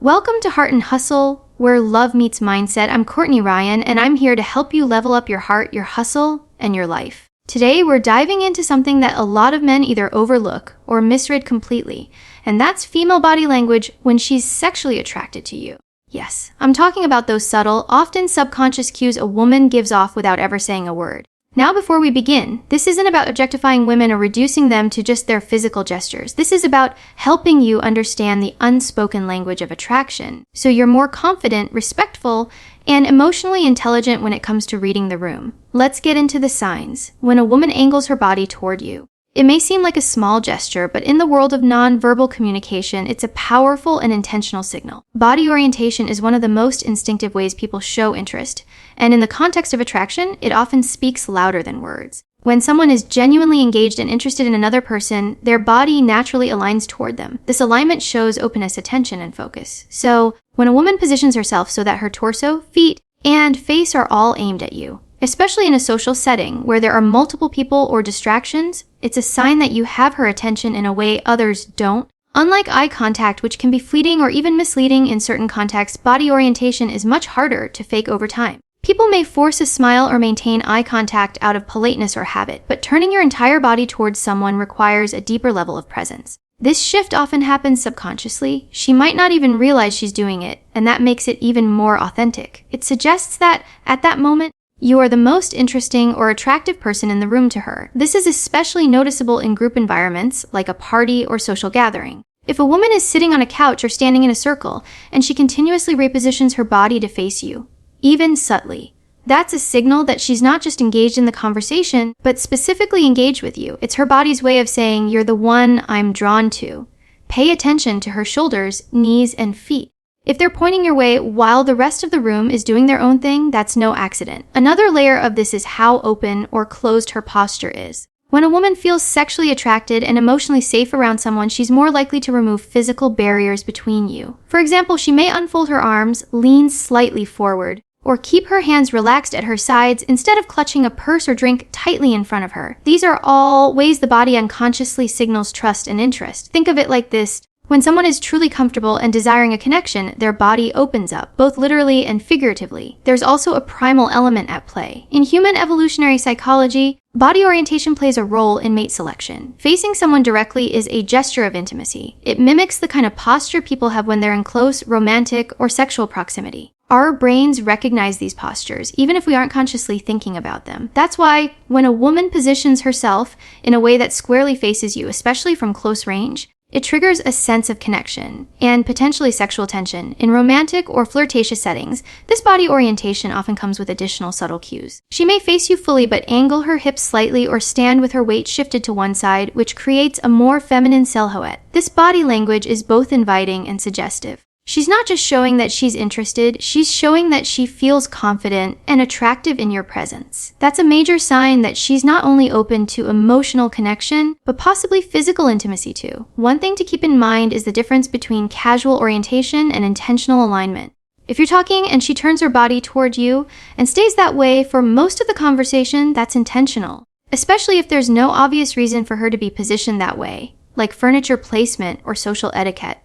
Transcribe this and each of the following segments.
Welcome to Heart and Hustle, where love meets mindset. I'm Courtney Ryan, and I'm here to help you level up your heart, your hustle, and your life. Today, we're diving into something that a lot of men either overlook or misread completely, and that's female body language when she's sexually attracted to you. Yes, I'm talking about those subtle, often subconscious cues a woman gives off without ever saying a word. Now, before we begin, this isn't about objectifying women or reducing them to just their physical gestures. This is about helping you understand the unspoken language of attraction, so you're more confident, respectful, and emotionally intelligent when it comes to reading the room. Let's get into the signs when a woman angles her body toward you. It may seem like a small gesture, but in the world of non-verbal communication, it's a powerful and intentional signal. Body orientation is one of the most instinctive ways people show interest, and in the context of attraction, it often speaks louder than words. When someone is genuinely engaged and interested in another person, their body naturally aligns toward them. This alignment shows openness, attention, and focus. So, when a woman positions herself so that her torso, feet, and face are all aimed at you, especially in a social setting where there are multiple people or distractions, it's a sign that you have her attention in a way others don't. Unlike eye contact, which can be fleeting or even misleading in certain contexts, body orientation is much harder to fake over time. People may force a smile or maintain eye contact out of politeness or habit, but turning your entire body towards someone requires a deeper level of presence. This shift often happens subconsciously. She might not even realize she's doing it, and that makes it even more authentic. It suggests that, at that moment, you are the most interesting or attractive person in the room to her. This is especially noticeable in group environments, like a party or social gathering. If a woman is sitting on a couch or standing in a circle, and she continuously repositions her body to face you, even subtly, that's a signal that she's not just engaged in the conversation, but specifically engaged with you. It's her body's way of saying, "You're the one I'm drawn to." Pay attention to her shoulders, knees, and feet. If they're pointing your way while the rest of the room is doing their own thing, that's no accident. Another layer of this is how open or closed her posture is. When a woman feels sexually attracted and emotionally safe around someone, she's more likely to remove physical barriers between you. For example, she may unfold her arms, lean slightly forward, or keep her hands relaxed at her sides instead of clutching a purse or drink tightly in front of her. These are all ways the body unconsciously signals trust and interest. Think of it like this. When someone is truly comfortable and desiring a connection, their body opens up, both literally and figuratively. There's also a primal element at play. In human evolutionary psychology, body orientation plays a role in mate selection. Facing someone directly is a gesture of intimacy. It mimics the kind of posture people have when they're in close, romantic, or sexual proximity. Our brains recognize these postures, even if we aren't consciously thinking about them. That's why, when a woman positions herself in a way that squarely faces you, especially from close range, it triggers a sense of connection and potentially sexual tension. In romantic or flirtatious settings, this body orientation often comes with additional subtle cues. She may face you fully but angle her hips slightly or stand with her weight shifted to one side, which creates a more feminine silhouette. This body language is both inviting and suggestive. She's not just showing that she's interested, she's showing that she feels confident and attractive in your presence. That's a major sign that she's not only open to emotional connection, but possibly physical intimacy too. One thing to keep in mind is the difference between casual orientation and intentional alignment. If you're talking and she turns her body toward you and stays that way for most of the conversation, that's intentional. Especially if there's no obvious reason for her to be positioned that way, like furniture placement or social etiquette,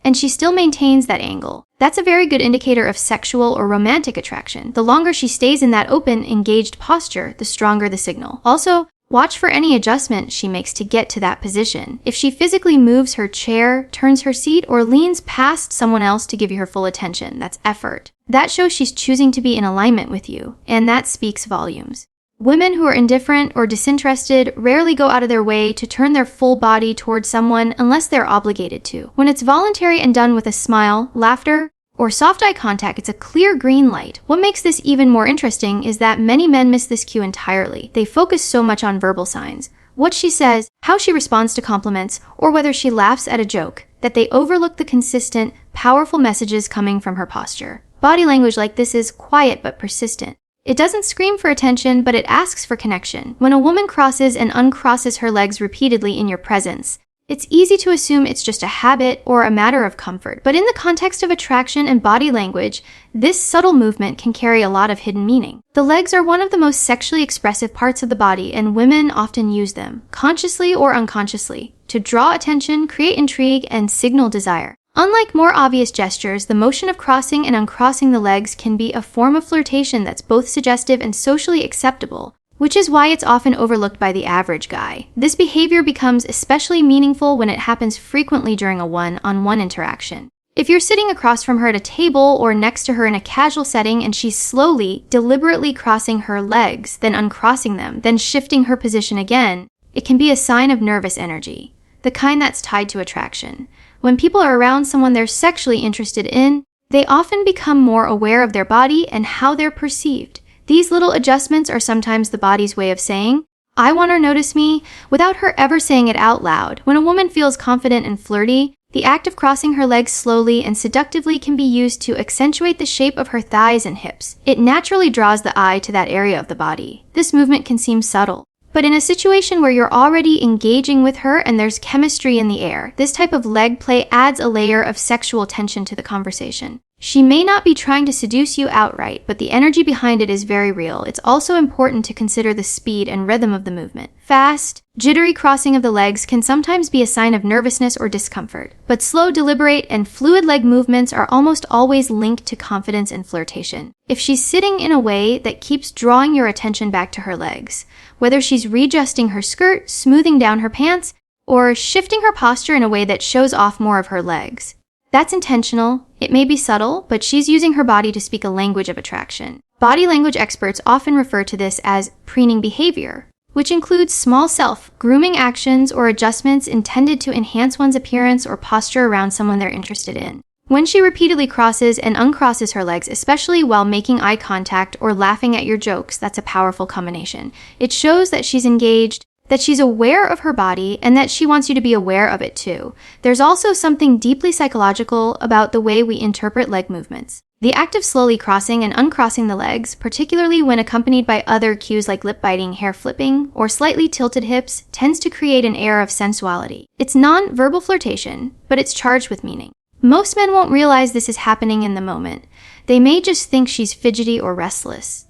and she still maintains that angle. That's a very good indicator of sexual or romantic attraction. The longer she stays in that open, engaged posture, the stronger the signal. Also, watch for any adjustment she makes to get to that position. If she physically moves her chair, turns her seat, or leans past someone else to give you her full attention, that's effort. That shows she's choosing to be in alignment with you, and that speaks volumes. Women who are indifferent or disinterested rarely go out of their way to turn their full body towards someone unless they're obligated to. When it's voluntary and done with a smile, laughter, or soft eye contact, it's a clear green light. What makes this even more interesting is that many men miss this cue entirely. They focus so much on verbal signs, what she says, how she responds to compliments, or whether she laughs at a joke, that they overlook the consistent, powerful messages coming from her posture. Body language like this is quiet but persistent. It doesn't scream for attention, but it asks for connection. When a woman crosses and uncrosses her legs repeatedly in your presence, it's easy to assume it's just a habit or a matter of comfort. But in the context of attraction and body language, this subtle movement can carry a lot of hidden meaning. The legs are one of the most sexually expressive parts of the body, and women often use them, consciously or unconsciously, to draw attention, create intrigue, and signal desire. Unlike more obvious gestures, the motion of crossing and uncrossing the legs can be a form of flirtation that's both suggestive and socially acceptable, which is why it's often overlooked by the average guy. This behavior becomes especially meaningful when it happens frequently during a one-on-one interaction. If you're sitting across from her at a table or next to her in a casual setting and she's slowly, deliberately crossing her legs, then uncrossing them, then shifting her position again, it can be a sign of nervous energy, the kind that's tied to attraction. When people are around someone they're sexually interested in, they often become more aware of their body and how they're perceived. These little adjustments are sometimes the body's way of saying, "I want her to notice me," without her ever saying it out loud. When a woman feels confident and flirty, the act of crossing her legs slowly and seductively can be used to accentuate the shape of her thighs and hips. It naturally draws the eye to that area of the body. This movement can seem subtle, but in a situation where you're already engaging with her and there's chemistry in the air, this type of leg play adds a layer of sexual tension to the conversation. She may not be trying to seduce you outright, but the energy behind it is very real. It's also important to consider the speed and rhythm of the movement. Fast, jittery crossing of the legs can sometimes be a sign of nervousness or discomfort, but slow, deliberate, and fluid leg movements are almost always linked to confidence and flirtation. If she's sitting in a way that keeps drawing your attention back to her legs, whether she's readjusting her skirt, smoothing down her pants, or shifting her posture in a way that shows off more of her legs, that's intentional. It may be subtle, but she's using her body to speak a language of attraction. Body language experts often refer to this as preening behavior, which includes small self-grooming actions or adjustments intended to enhance one's appearance or posture around someone they're interested in. When she repeatedly crosses and uncrosses her legs, especially while making eye contact or laughing at your jokes, that's a powerful combination. It shows that she's engaged, that she's aware of her body, and that she wants you to be aware of it too. There's also something deeply psychological about the way we interpret leg movements. The act of slowly crossing and uncrossing the legs, particularly when accompanied by other cues like lip biting, hair flipping, or slightly tilted hips, tends to create an air of sensuality. It's non-verbal flirtation, but it's charged with meaning. Most men won't realize this is happening in the moment. They may just think she's fidgety or restless.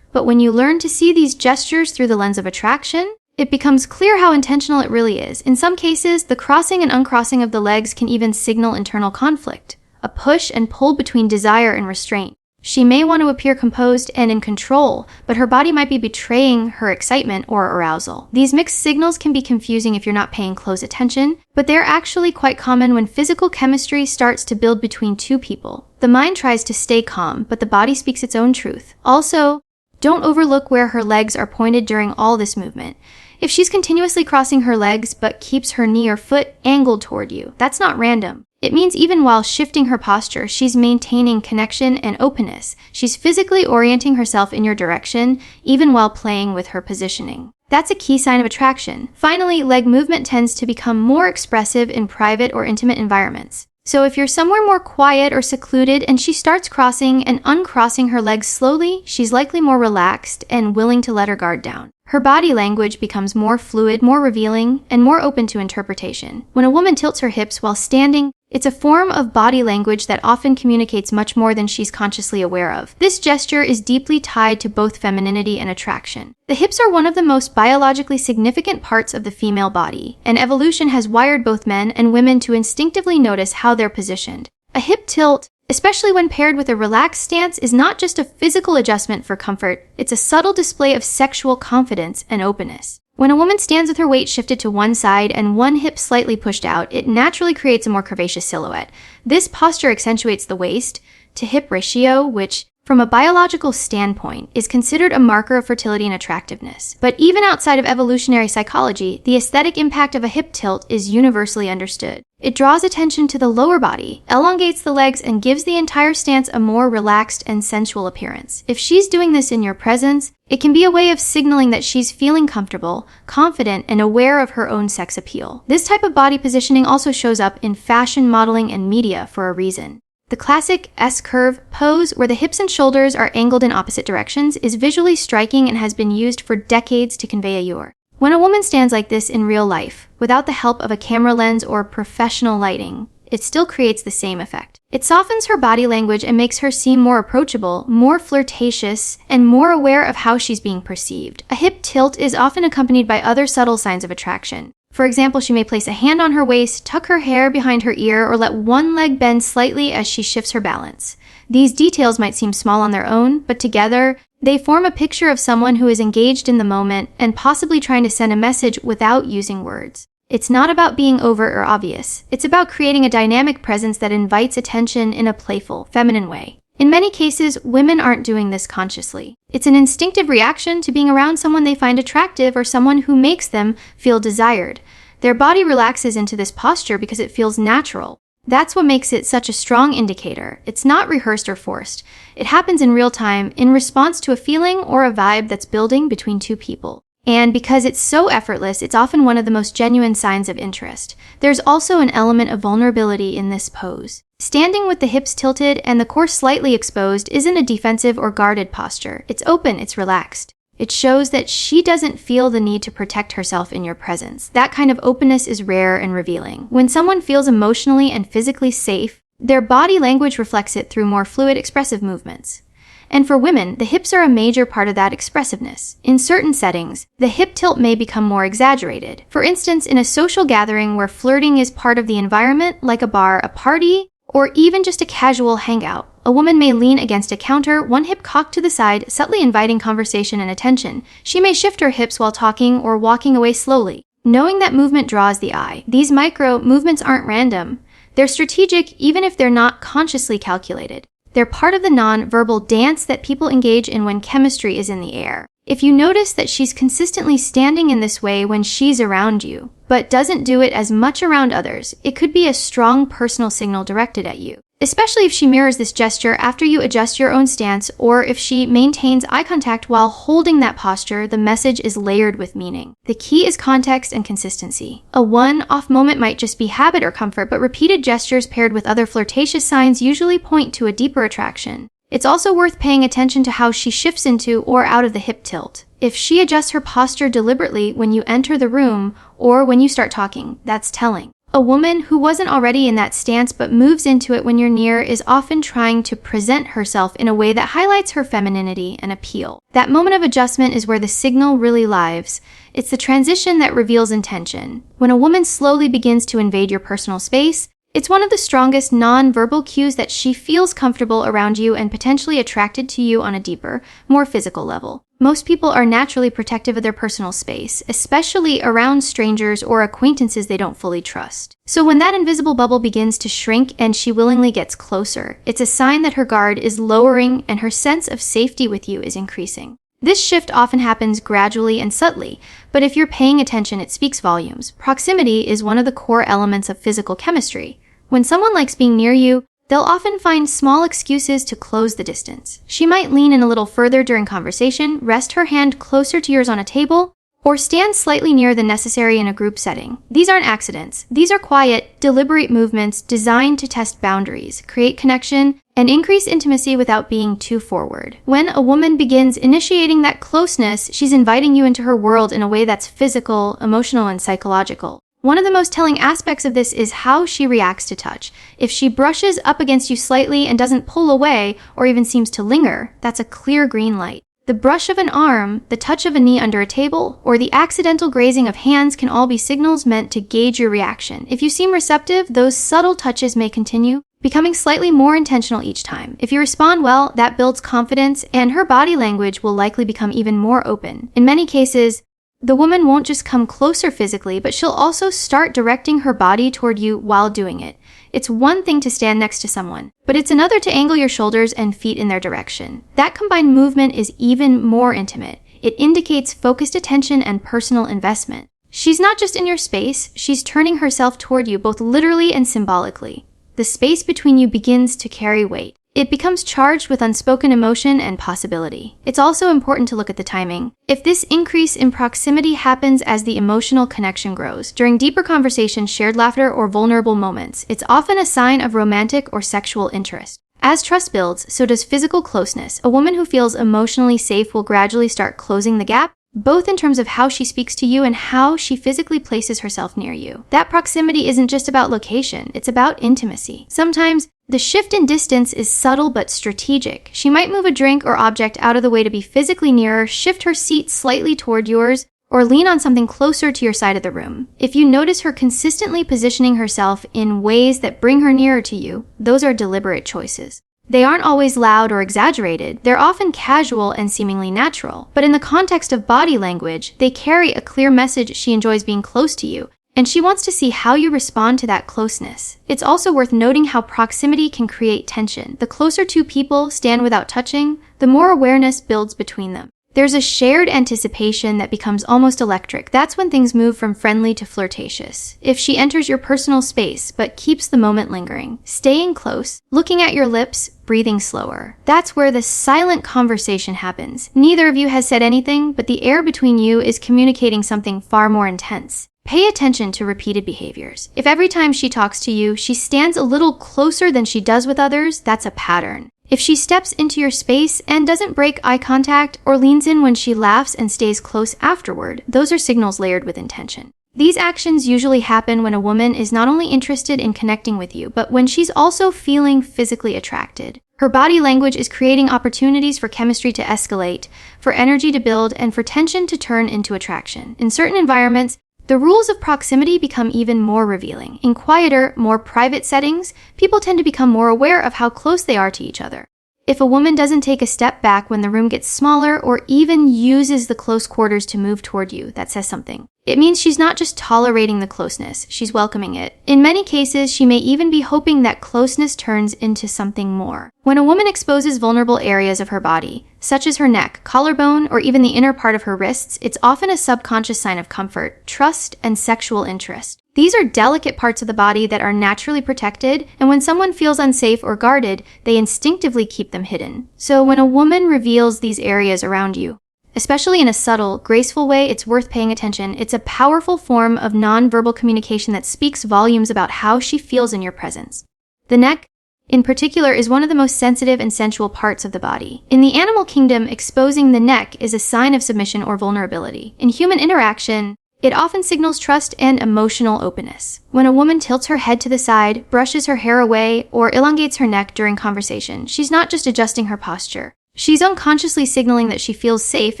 But when you learn to see these gestures through the lens of attraction, it becomes clear how intentional it really is. In some cases, the crossing and uncrossing of the legs can even signal internal conflict, a push and pull between desire and restraint. She may want to appear composed and in control, but her body might be betraying her excitement or arousal. These mixed signals can be confusing if you're not paying close attention, but they're actually quite common when physical chemistry starts to build between two people. The mind tries to stay calm, but the body speaks its own truth. Also, don't overlook where her legs are pointed during all this movement. If she's continuously crossing her legs but keeps her knee or foot angled toward you, that's not random. It means even while shifting her posture, she's maintaining connection and openness. She's physically orienting herself in your direction, even while playing with her positioning. That's a key sign of attraction. Finally, leg movement tends to become more expressive in private or intimate environments. So if you're somewhere more quiet or secluded and she starts crossing and uncrossing her legs slowly, she's likely more relaxed and willing to let her guard down. Her body language becomes more fluid, more revealing, and more open to interpretation. When a woman tilts her hips while standing, it's a form of body language that often communicates much more than she's consciously aware of. This gesture is deeply tied to both femininity and attraction. The hips are one of the most biologically significant parts of the female body, and evolution has wired both men and women to instinctively notice how they're positioned. A hip tilt, especially when paired with a relaxed stance, is not just a physical adjustment for comfort, it's a subtle display of sexual confidence and openness. When a woman stands with her weight shifted to one side and one hip slightly pushed out, it naturally creates a more curvaceous silhouette. This posture accentuates the waist to hip ratio, which, from a biological standpoint, is considered a marker of fertility and attractiveness. But even outside of evolutionary psychology, the aesthetic impact of a hip tilt is universally understood. It draws attention to the lower body, elongates the legs, and gives the entire stance a more relaxed and sensual appearance. If she's doing this in your presence, it can be a way of signaling that she's feeling comfortable, confident, and aware of her own sex appeal. This type of body positioning also shows up in fashion, modeling, and media for a reason. The classic S-curve pose, where the hips and shoulders are angled in opposite directions, is visually striking and has been used for decades to convey allure. When a woman stands like this in real life, without the help of a camera lens or professional lighting, it still creates the same effect. It softens her body language and makes her seem more approachable, more flirtatious, and more aware of how she's being perceived. A hip tilt is often accompanied by other subtle signs of attraction. For example, she may place a hand on her waist, tuck her hair behind her ear, or let one leg bend slightly as she shifts her balance. These details might seem small on their own, but together, they form a picture of someone who is engaged in the moment and possibly trying to send a message without using words. It's not about being overt or obvious. It's about creating a dynamic presence that invites attention in a playful, feminine way. In many cases, women aren't doing this consciously. It's an instinctive reaction to being around someone they find attractive or someone who makes them feel desired. Their body relaxes into this posture because it feels natural. That's what makes it such a strong indicator. It's not rehearsed or forced. It happens in real time in response to a feeling or a vibe that's building between two people. And because it's so effortless, it's often one of the most genuine signs of interest. There's also an element of vulnerability in this pose. Standing with the hips tilted and the core slightly exposed isn't a defensive or guarded posture. It's open, it's relaxed. It shows that she doesn't feel the need to protect herself in your presence. That kind of openness is rare and revealing. When someone feels emotionally and physically safe, their body language reflects it through more fluid, expressive movements. And for women, the hips are a major part of that expressiveness. In certain settings, the hip tilt may become more exaggerated. For instance, in a social gathering where flirting is part of the environment, like a bar, a party, or even just a casual hangout, a woman may lean against a counter, one hip cocked to the side, subtly inviting conversation and attention. She may shift her hips while talking or walking away slowly. Knowing that movement draws the eye. These micro movements aren't random. They're strategic even if they're not consciously calculated. They're part of the non-verbal dance that people engage in when chemistry is in the air. If you notice that she's consistently standing in this way when she's around you, but doesn't do it as much around others, it could be a strong personal signal directed at you. Especially if she mirrors this gesture after you adjust your own stance, or if she maintains eye contact while holding that posture, the message is layered with meaning. The key is context and consistency. A one-off moment might just be habit or comfort, but repeated gestures paired with other flirtatious signs usually point to a deeper attraction. It's also worth paying attention to how she shifts into or out of the hip tilt. If she adjusts her posture deliberately when you enter the room or when you start talking, that's telling. A woman who wasn't already in that stance but moves into it when you're near is often trying to present herself in a way that highlights her femininity and appeal. That moment of adjustment is where the signal really lives. It's the transition that reveals intention. When a woman slowly begins to invade your personal space, it's one of the strongest non-verbal cues that she feels comfortable around you and potentially attracted to you on a deeper, more physical level. Most people are naturally protective of their personal space, especially around strangers or acquaintances they don't fully trust. So when that invisible bubble begins to shrink and she willingly gets closer, it's a sign that her guard is lowering and her sense of safety with you is increasing. This shift often happens gradually and subtly, but if you're paying attention, it speaks volumes. Proximity is one of the core elements of physical chemistry. When someone likes being near you, they'll often find small excuses to close the distance. She might lean in a little further during conversation, rest her hand closer to yours on a table, or stand slightly nearer than necessary in a group setting. These aren't accidents. These are quiet, deliberate movements designed to test boundaries, create connection, and increase intimacy without being too forward. When a woman begins initiating that closeness, she's inviting you into her world in a way that's physical, emotional, and psychological. One of the most telling aspects of this is how she reacts to touch. If she brushes up against you slightly and doesn't pull away or even seems to linger, that's a clear green light. The brush of an arm, the touch of a knee under a table, or the accidental grazing of hands can all be signals meant to gauge your reaction. If you seem receptive, those subtle touches may continue, becoming slightly more intentional each time. If you respond well, that builds confidence, and her body language will likely become even more open. In many cases, the woman won't just come closer physically, but she'll also start directing her body toward you while doing it. It's one thing to stand next to someone, but it's another to angle your shoulders and feet in their direction. That combined movement is even more intimate. It indicates focused attention and personal investment. She's not just in your space, she's turning herself toward you both literally and symbolically. The space between you begins to carry weight. It becomes charged with unspoken emotion and possibility. It's also important to look at the timing. If this increase in proximity happens as the emotional connection grows, during deeper conversations, shared laughter, or vulnerable moments, it's often a sign of romantic or sexual interest. As trust builds, so does physical closeness. A woman who feels emotionally safe will gradually start closing the gap, both in terms of how she speaks to you and how she physically places herself near you. That proximity isn't just about location, it's about intimacy. Sometimes, the shift in distance is subtle but strategic. She might move a drink or object out of the way to be physically nearer, shift her seat slightly toward yours, or lean on something closer to your side of the room. If you notice her consistently positioning herself in ways that bring her nearer to you, those are deliberate choices. They aren't always loud or exaggerated. They're often casual and seemingly natural. But in the context of body language, they carry a clear message she enjoys being close to you, and she wants to see how you respond to that closeness. It's also worth noting how proximity can create tension. The closer two people stand without touching, the more awareness builds between them. There's a shared anticipation that becomes almost electric. That's when things move from friendly to flirtatious. If she enters your personal space but keeps the moment lingering, staying close, looking at your lips, breathing slower, that's where the silent conversation happens. Neither of you has said anything, but the air between you is communicating something far more intense. Pay attention to repeated behaviors. If every time she talks to you, she stands a little closer than she does with others, that's a pattern. If she steps into your space and doesn't break eye contact or leans in when she laughs and stays close afterward, those are signals layered with intention. These actions usually happen when a woman is not only interested in connecting with you, but when she's also feeling physically attracted. Her body language is creating opportunities for chemistry to escalate, for energy to build, and for tension to turn into attraction. In certain environments, the rules of proximity become even more revealing. In quieter, more private settings, people tend to become more aware of how close they are to each other. If a woman doesn't take a step back when the room gets smaller or even uses the close quarters to move toward you, that says something. It means she's not just tolerating the closeness, she's welcoming it. In many cases, she may even be hoping that closeness turns into something more. When a woman exposes vulnerable areas of her body, such as her neck, collarbone, or even the inner part of her wrists, it's often a subconscious sign of comfort, trust, and sexual interest. These are delicate parts of the body that are naturally protected, and when someone feels unsafe or guarded, they instinctively keep them hidden. So when a woman reveals these areas around you, especially in a subtle, graceful way, it's worth paying attention. It's a powerful form of nonverbal communication that speaks volumes about how she feels in your presence. The neck, in particular, is one of the most sensitive and sensual parts of the body. In the animal kingdom, exposing the neck is a sign of submission or vulnerability. In human interaction, it often signals trust and emotional openness. When a woman tilts her head to the side, brushes her hair away, or elongates her neck during conversation, she's not just adjusting her posture. She's unconsciously signaling that she feels safe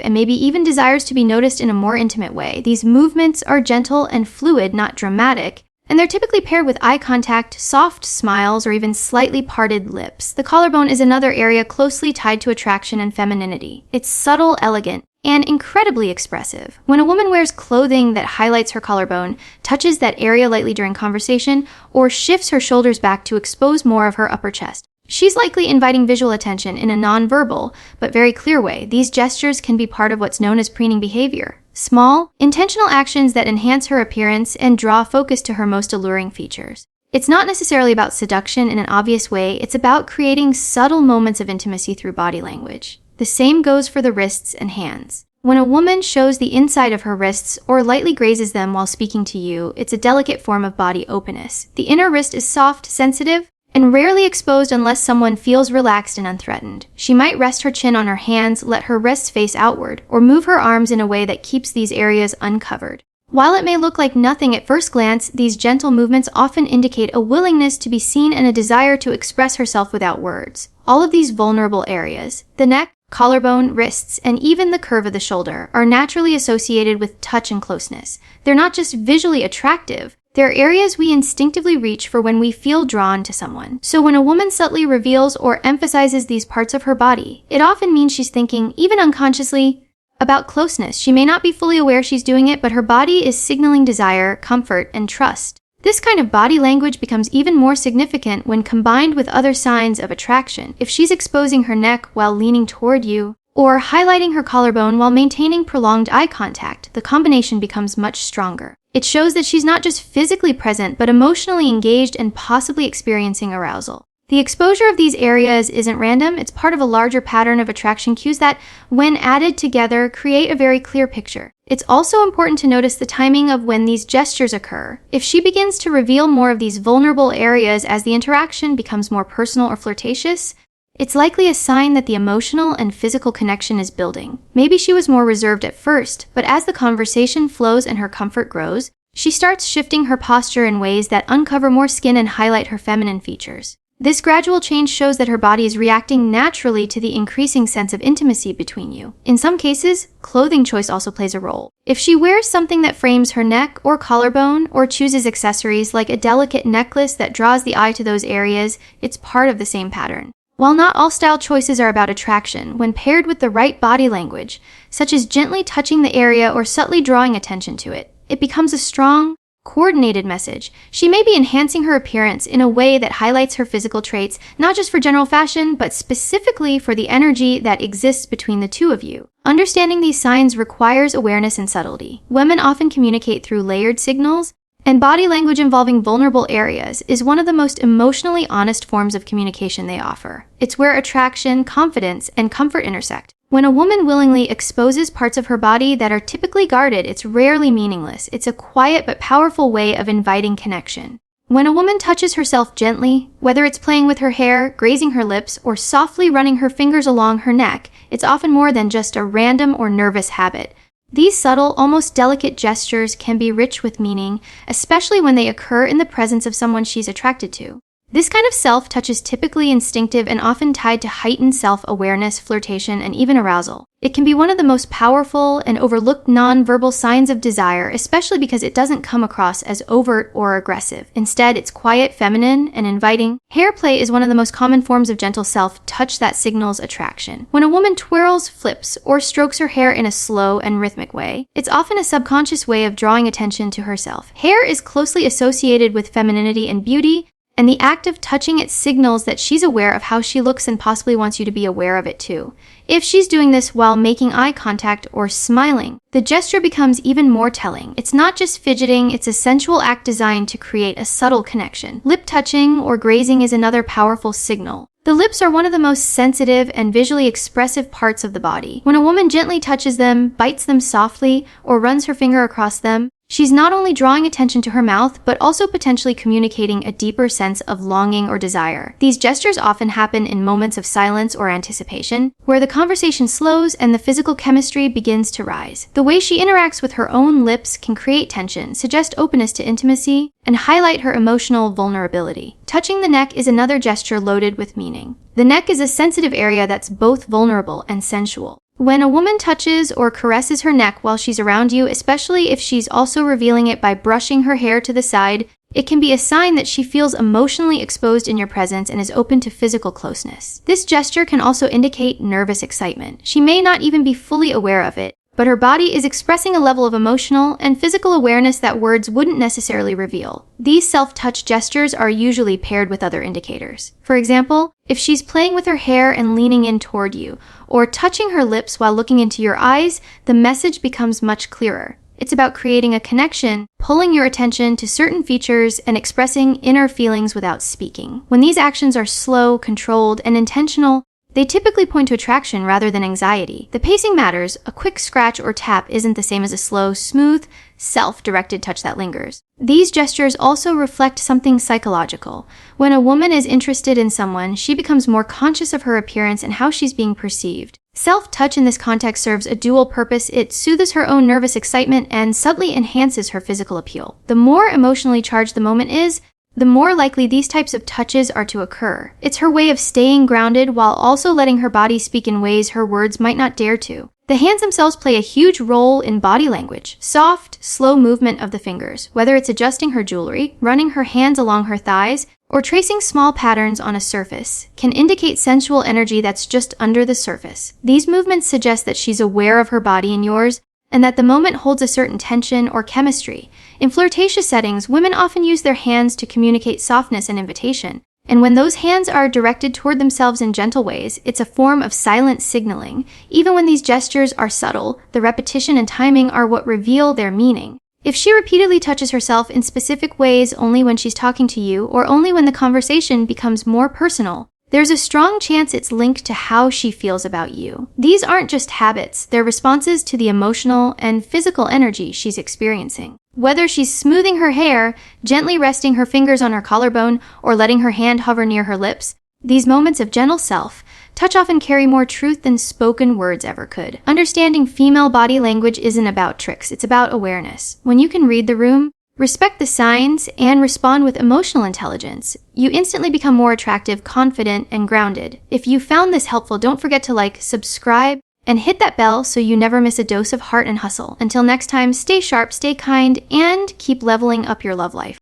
and maybe even desires to be noticed in a more intimate way. These movements are gentle and fluid, not dramatic, and they're typically paired with eye contact, soft smiles, or even slightly parted lips. The collarbone is another area closely tied to attraction and femininity. It's subtle, elegant, and incredibly expressive. When a woman wears clothing that highlights her collarbone, touches that area lightly during conversation, or shifts her shoulders back to expose more of her upper chest, she's likely inviting visual attention in a nonverbal, but very clear way. These gestures can be part of what's known as preening behavior. Small, intentional actions that enhance her appearance and draw focus to her most alluring features. It's not necessarily about seduction in an obvious way, it's about creating subtle moments of intimacy through body language. The same goes for the wrists and hands. When a woman shows the inside of her wrists or lightly grazes them while speaking to you, it's a delicate form of body openness. The inner wrist is soft, sensitive, and rarely exposed unless someone feels relaxed and unthreatened. She might rest her chin on her hands, let her wrists face outward, or move her arms in a way that keeps these areas uncovered. While it may look like nothing at first glance, these gentle movements often indicate a willingness to be seen and a desire to express herself without words. All of these vulnerable areas, the neck, collarbone, wrists, and even the curve of the shoulder, are naturally associated with touch and closeness. They're not just visually attractive, they're areas we instinctively reach for when we feel drawn to someone. So when a woman subtly reveals or emphasizes these parts of her body, it often means she's thinking, even unconsciously, about closeness. She may not be fully aware she's doing it, but her body is signaling desire, comfort, and trust. This kind of body language becomes even more significant when combined with other signs of attraction. If she's exposing her neck while leaning toward you, or highlighting her collarbone while maintaining prolonged eye contact, the combination becomes much stronger. It shows that she's not just physically present, but emotionally engaged and possibly experiencing arousal. The exposure of these areas isn't random, it's part of a larger pattern of attraction cues that, when added together, create a very clear picture. It's also important to notice the timing of when these gestures occur. If she begins to reveal more of these vulnerable areas as the interaction becomes more personal or flirtatious, it's likely a sign that the emotional and physical connection is building. Maybe she was more reserved at first, but as the conversation flows and her comfort grows, she starts shifting her posture in ways that uncover more skin and highlight her feminine features. This gradual change shows that her body is reacting naturally to the increasing sense of intimacy between you. In some cases, clothing choice also plays a role. If she wears something that frames her neck or collarbone, or chooses accessories like a delicate necklace that draws the eye to those areas, it's part of the same pattern. While not all style choices are about attraction, when paired with the right body language, such as gently touching the area or subtly drawing attention to it, it becomes a strong, coordinated message. She may be enhancing her appearance in a way that highlights her physical traits, not just for general fashion, but specifically for the energy that exists between the two of you. Understanding these signs requires awareness and subtlety. Women often communicate through layered signals, and body language involving vulnerable areas is one of the most emotionally honest forms of communication they offer. It's where attraction, confidence, and comfort intersect. When a woman willingly exposes parts of her body that are typically guarded, it's rarely meaningless. It's a quiet but powerful way of inviting connection. When a woman touches herself gently, whether it's playing with her hair, grazing her lips, or softly running her fingers along her neck, it's often more than just a random or nervous habit. These subtle, almost delicate gestures can be rich with meaning, especially when they occur in the presence of someone she's attracted to. This kind of self-touch is typically instinctive and often tied to heightened self-awareness, flirtation, and even arousal. It can be one of the most powerful and overlooked non-verbal signs of desire, especially because it doesn't come across as overt or aggressive. Instead, it's quiet, feminine, and inviting. Hair play is one of the most common forms of gentle self-touch that signals attraction. When a woman twirls, flips, or strokes her hair in a slow and rhythmic way, it's often a subconscious way of drawing attention to herself. Hair is closely associated with femininity and beauty, and the act of touching it signals that she's aware of how she looks and possibly wants you to be aware of it too. If she's doing this while making eye contact or smiling, the gesture becomes even more telling. It's not just fidgeting, it's a sensual act designed to create a subtle connection. Lip touching or grazing is another powerful signal. The lips are one of the most sensitive and visually expressive parts of the body. When a woman gently touches them, bites them softly, or runs her finger across them, she's not only drawing attention to her mouth, but also potentially communicating a deeper sense of longing or desire. These gestures often happen in moments of silence or anticipation, where the conversation slows and the physical chemistry begins to rise. The way she interacts with her own lips can create tension, suggest openness to intimacy, and highlight her emotional vulnerability. Touching the neck is another gesture loaded with meaning. The neck is a sensitive area that's both vulnerable and sensual. When a woman touches or caresses her neck while she's around you, especially if she's also revealing it by brushing her hair to the side, it can be a sign that she feels emotionally exposed in your presence and is open to physical closeness. This gesture can also indicate nervous excitement. She may not even be fully aware of it, but her body is expressing a level of emotional and physical awareness that words wouldn't necessarily reveal. These self-touch gestures are usually paired with other indicators. For example, if she's playing with her hair and leaning in toward you, or touching her lips while looking into your eyes, the message becomes much clearer. It's about creating a connection, pulling your attention to certain features, and expressing inner feelings without speaking. When these actions are slow, controlled, and intentional, they typically point to attraction rather than anxiety. The pacing matters. A quick scratch or tap isn't the same as a slow, smooth, self-directed touch that lingers. These gestures also reflect something psychological. When a woman is interested in someone, she becomes more conscious of her appearance and how she's being perceived. Self-touch in this context serves a dual purpose. It soothes her own nervous excitement and subtly enhances her physical appeal. The more emotionally charged the moment is, the more likely these types of touches are to occur. It's her way of staying grounded while also letting her body speak in ways her words might not dare to. The hands themselves play a huge role in body language. Soft, slow movement of the fingers, whether it's adjusting her jewelry, running her hands along her thighs, or tracing small patterns on a surface, can indicate sensual energy that's just under the surface. These movements suggest that she's aware of her body and yours, and that the moment holds a certain tension or chemistry. In flirtatious settings, women often use their hands to communicate softness and invitation. And when those hands are directed toward themselves in gentle ways, it's a form of silent signaling. Even when these gestures are subtle, the repetition and timing are what reveal their meaning. If she repeatedly touches herself in specific ways only when she's talking to you, or only when the conversation becomes more personal, there's a strong chance it's linked to how she feels about you. These aren't just habits, they're responses to the emotional and physical energy she's experiencing. Whether she's smoothing her hair, gently resting her fingers on her collarbone, or letting her hand hover near her lips, these moments of gentle self-touch often carry more truth than spoken words ever could. Understanding female body language isn't about tricks, it's about awareness. When you can read the room, Respect the signs and respond with emotional intelligence. You instantly become more attractive, confident, and grounded. If you found this helpful, don't forget to like, subscribe, and hit that bell so you never miss a dose of heart and hustle. Until next time, stay sharp, stay kind, and keep leveling up your love life.